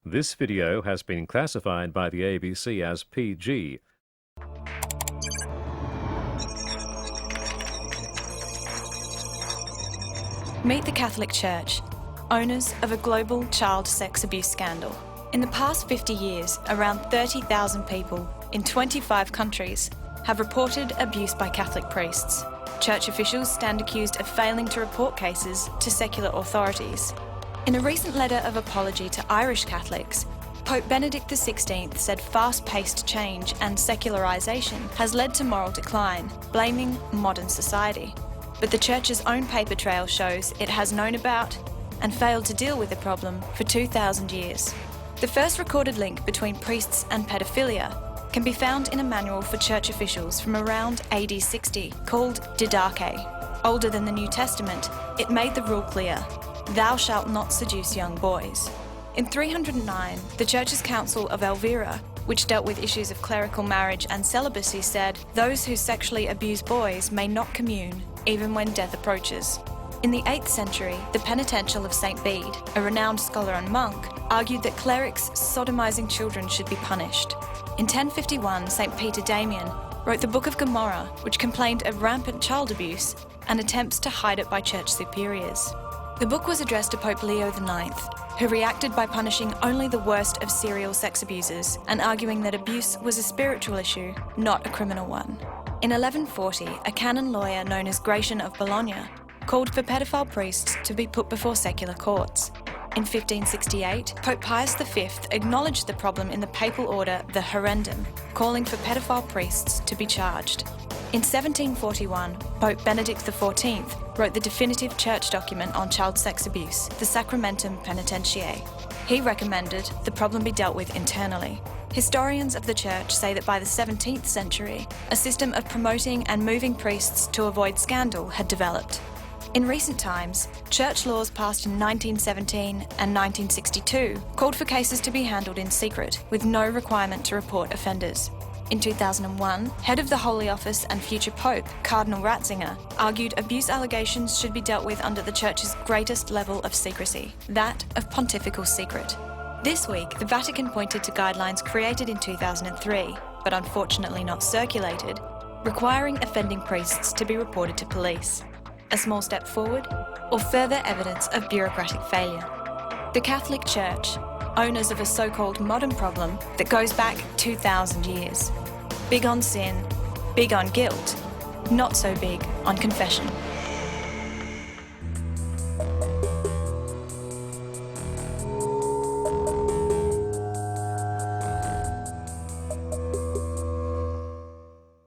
This video has been classified by the ABC as PG. Meet the Catholic Church, owners of a global child sex abuse scandal. In the past 50 years, around 30,000 people in 25 countries have reported abuse by Catholic priests. Church officials stand accused of failing to report cases to secular authorities. In a recent letter of apology to Irish Catholics, Pope Benedict XVI said fast-paced change and secularisation has led to moral decline, blaming modern society. But the Church's own paper trail shows it has known about and failed to deal with the problem for 2,000 years. The first recorded link between priests and paedophilia can be found in a manual for church officials from around AD 60 called Didache. Older than the New Testament, it made the rule clear: thou shalt not seduce young boys. In 309, the Church's Council of Elvira, which dealt with issues of clerical marriage and celibacy, said those who sexually abuse boys may not commune, even when death approaches. In the 8th century, the Penitential of St. Bede, a renowned scholar and monk, argued that clerics sodomizing children should be punished. In 1051, St. Peter Damian wrote the Book of Gomorrah, which complained of rampant child abuse and attempts to hide it by church superiors. The book was addressed to Pope Leo IX, who reacted by punishing only the worst of serial sex abusers and arguing that abuse was a spiritual issue, not a criminal one. In 1140, a canon lawyer known as Gratian of Bologna called for pedophile priests to be put before secular courts. In 1568, Pope Pius V acknowledged the problem in the papal order the Herendum, calling for pedophile priests to be charged. In 1741, Pope Benedict XIV wrote the definitive church document on child sex abuse, the Sacramentum Penitentiae. He recommended the problem be dealt with internally. Historians of the Church say that by the 17th century, a system of promoting and moving priests to avoid scandal had developed. In recent times, church laws passed in 1917 and 1962 called for cases to be handled in secret, with no requirement to report offenders. In 2001, head of the Holy Office and future Pope, Cardinal Ratzinger, argued abuse allegations should be dealt with under the Church's greatest level of secrecy, that of pontifical secret. This week, the Vatican pointed to guidelines created in 2003, but unfortunately not circulated, requiring offending priests to be reported to police. A small step forward, or further evidence of bureaucratic failure? The Catholic Church, owners of a so-called modern problem that goes back 2,000 years. Big on sin, big on guilt, not so big on confession.